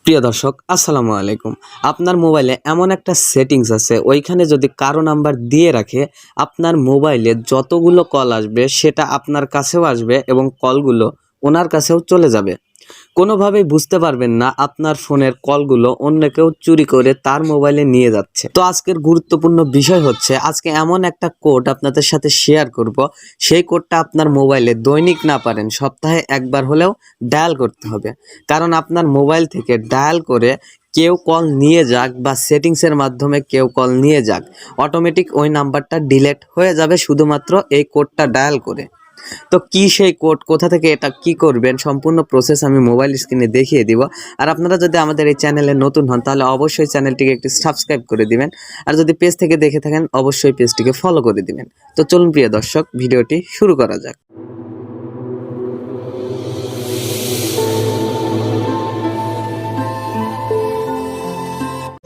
প্রিয় দর্শক আসসালামু আলাইকুম। আপনার মোবাইলে এমন একটা সেটিংস আছে, ওইখানে যদি কারো নাম্বার দিয়ে রাখে, আপনার মোবাইলে যতগুলো কল আসবে সেটা আপনার কাছেও আসবে এবং কলগুলো ওনার কাছেও চলে যাবে। কোনোভাবেই বুঝতে পারবেন না আপনার ফোনের কলগুলো অন্য কেউ চুরি করে তার মোবাইলে নিয়ে যাচ্ছে। তো আজকের গুরুত্বপূর্ণ বিষয় হচ্ছে, আজকে এমন একটা কোড আপনাদের সাথে শেয়ার করব। সেই কোডটা আপনার মোবাইলে দৈনিক না পারেন সপ্তাহে একবার হলেও ডায়াল করতে হবে। কারণ আপনার মোবাইল থেকে ডায়াল করে কেউ কল নিয়ে যাক বা সেটিংসের মাধ্যমে কেউ কল নিয়ে যাক, অটোমেটিক ওই নাম্বারটা ডিলিট হয়ে যাবে শুধুমাত্র এই কোডটা ডায়াল করে। তো কি সেই কোড, কোথা থেকে এটা কি করবেন, সম্পূর্ণ প্রসেস আমি মোবাইল স্ক্রিনে দেখিয়ে দিব। আর আপনারা যদি আমাদের এই চ্যানেলে নতুন হন তাহলে অবশ্যই চ্যানেলটিকে একটি সাবস্ক্রাইব করে দিবেন। আর যদি পেজ থেকে দেখে থাকেন অবশ্যই পেজটিকে ফলো করে দিবেন। তো চলুন প্রিয় দর্শক, ভিডিওটি শুরু করা যাক।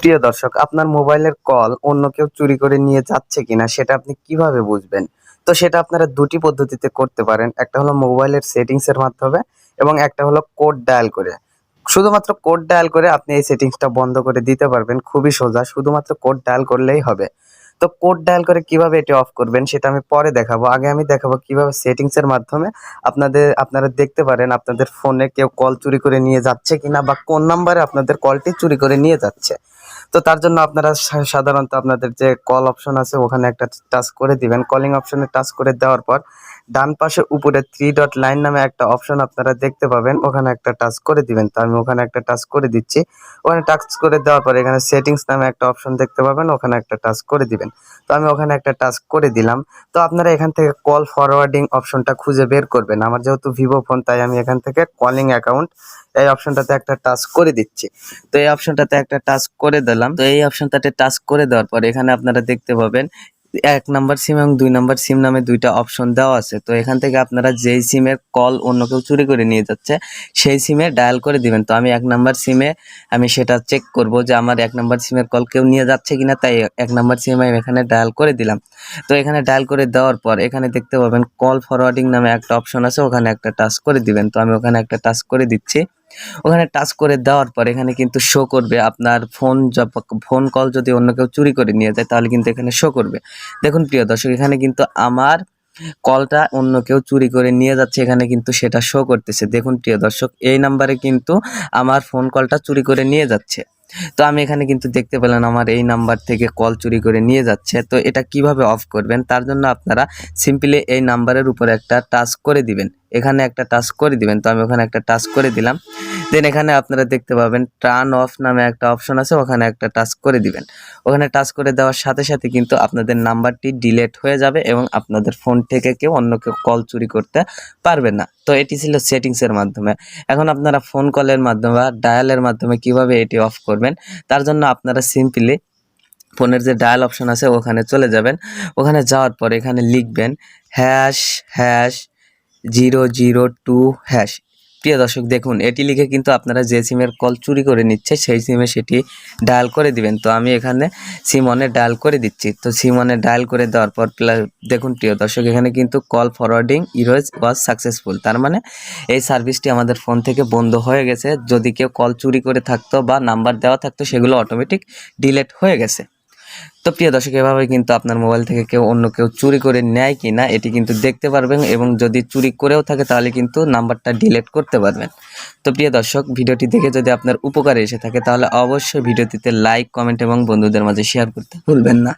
প্রিয় দর্শক, আপনার মোবাইলের কল অন্য কেউ চুরি করে নিয়ে যাচ্ছে কিনা সেটা আপনি কিভাবে বুঝবেন? তো সেটা আপনারা দুটি পদ্ধতিতে করতে পারেন। একটা হলো মোবাইলের সেটিংসের মাধ্যমে এবং একটা হলো কোড ডায়াল করে। শুধুমাত্র কোড ডায়াল করে আপনি এই সেটিংসটা বন্ধ করে দিতে পারবেন। খুবই সোজা, শুধুমাত্র কোড ডায়াল করলেই হবে। তো কোড ডায়াল করে কিভাবে এটি অফ করবেন সেটা আমি পরে দেখাবো। আগে আমি দেখাবো কিভাবে সেটিংসের মাধ্যমে আপনারা দেখতে পারেন আপনাদের ফোনে কেউ কল চুরি করে নিয়ে যাচ্ছে কিনা বা কোন নাম্বারে আপনাদের কলটি চুরি করে নিয়ে যাচ্ছে। তো তার জন্য আপনারা সাধারণত আপনাদের যে কল অপশন আছে ওখানে একটা টাচ করে দিবেন। কলিং অপশনে টাচ করে দেওয়ার পর ডান পাশে উপরে 3 ডট লাইন নামে একটা অপশন আপনারা দেখতে পাবেন, ওখানে একটা টাচ করে দিবেন। তো আমি ওখানে একটা টাচ করে দিচ্ছি। ওখানে টাচ করে দেওয়ার পর এখানে সেটিংস নামে একটা অপশন দেখতে পাবেন, ওখানে একটা টাচ করে দিবেন। তো আমি ওখানে একটা টাচ করে দিলাম। তো আপনারা এখান থেকে কল ফরওয়ার্ডিং অপশনটা খুঁজে বের করবেন। আমার যেহেতু ভিভো ফোন তাই আমি এখান থেকে কলিং অ্যাকাউন্ট এই অপশনটাতে একটা টাচ করে দিচ্ছি। তো এই অপশনটাতে একটা টাচ করে দিলাম। তো এই অপশনটাতে টাচ করে দেওয়ার পর এখানে আপনারা দেখতে পাবেন 1 নাম্বার সিম এবং 2 নাম্বার সিম নামে দুইটা অপশন দেওয়া আছে। তো এখান থেকে আপনারা যেই সিমের কল অন্য কেউ চুরি করে নিয়ে যাচ্ছে সেই সিমে ডায়াল করে দিবেন। তো আমি 1 নাম্বার সিমে আমি সেটা চেক করব যে আমার 1 নাম্বার সিমের কল কেউ নিয়ে যাচ্ছে কিনা, তাই 1 নাম্বার সিমে আমি এখানে ডায়াল করে দিলাম। তো এখানে ডায়াল করে দেওয়ার পর এখানে দেখতে পাবেন কল ফরওয়ার্ডিং নামে একটা অপশন আছে, ওখানে একটা টাচ করে দিবেন। তো আমি ওখানে একটা টাচ করে দিচ্ছি। ওখানে টাচ করে দেওয়ার পর এখানে কিন্তু শো করবে আপনার ফোন কল যদি অন্য কেউ চুরি করে নিয়ে যায় তাহলে কিন্তু এখানে শো করবে। দেখুন প্রিয় দর্শক, এখানে কিন্তু আমার কলটা অন্য কেউ চুরি করে নিয়ে যাচ্ছে, এখানে কিন্তু সেটা শো করতেছে। দেখুন প্রিয় দর্শক, এই নাম্বারে কিন্তু আমার ফোন কলটা চুরি করে নিয়ে যাচ্ছে। তো আমি এখানে কিন্তু দেখতে পেলাম আমার এই নাম্বার থেকে কল চুরি করে নিয়ে যাচ্ছে। তো এটা কিভাবে অফ করবেন, তার জন্য আপনারা সিম্পলি এই নাম্বারের উপরে একটা টাচ করে দিবেন। এখানে একটা টাচ করে দিবেন। তো আমি ওখানে একটা টাচ করে দিলাম। দেন এখানে আপনারা দেখতে পাবেন টার্ন অফ নামে একটা অপশন আছে, ওখানে একটা টাচ করে দিবেন। ওখানে টাচ করে দেওয়ার সাথে সাথে কিন্তু আপনাদের নাম্বারটি ডিলিট হয়ে যাবে এবং আপনাদের ফোন থেকে কেউ অন্য কেউ কল চুরি করতে পারবে না। তো এটি ছিল সেটিংসের মাধ্যমে। এখন আপনারা ফোন কলের মাধ্যমে বা ডায়ালের মাধ্যমে কিভাবে এটি অফ করবেন, তার জন্য আপনারা সিম্পলি ফোনের যে ডায়াল অপশন আছে ওখানে চলে যাবেন। ওখানে যাওয়ার পর এখানে লিখবেন ##002#। প্রিয় দর্শক দেখুন, এটি লিখে কিন্তু আপনারা যে সিমের কল চুরি করে নিচ্ছে সেই সিমে সেটি ডায়াল করে দিবেন। তো আমি এখানে সিম ওয়ানে ডায়াল করে দিচ্ছি। তো সিম ওয়ানে ডায়াল করে দেওয়ার পর দেখুন প্রিয় দর্শক, এখানে কিন্তু কল ফরওয়ার্ডিং ইরোজ ওয়াজ সাকসেসফুল, তার মানে এই সার্ভিসটি আমাদের ফোন থেকে বন্ধ হয়ে গেছে। যদি কেউ কল চুরি করে থাকতো বা নাম্বার দেওয়া থাকতো সেগুলো অটোমেটিক ডিলিট হয়ে গেছে। তো প্রিয় দর্শক, এভাবে কিন্তু আপনার মোবাইল থেকে অন্য কেউ চুরি করে নেয় কিনা এটি কিন্তু দেখতে পারবেন এবং যদি চুরি করেও থাকে তাহলে কিন্তু নাম্বারটা ডিলিট করতে পারবেন। তো প্রিয় দর্শক, ভিডিওটি দেখে যদি আপনার উপকারে এসে থাকে তাহলে অবশ্যই ভিডিওটিতে লাইক, কমেন্ট এবং বন্ধুদের মাঝে শেয়ার করতে ভুলবেন না।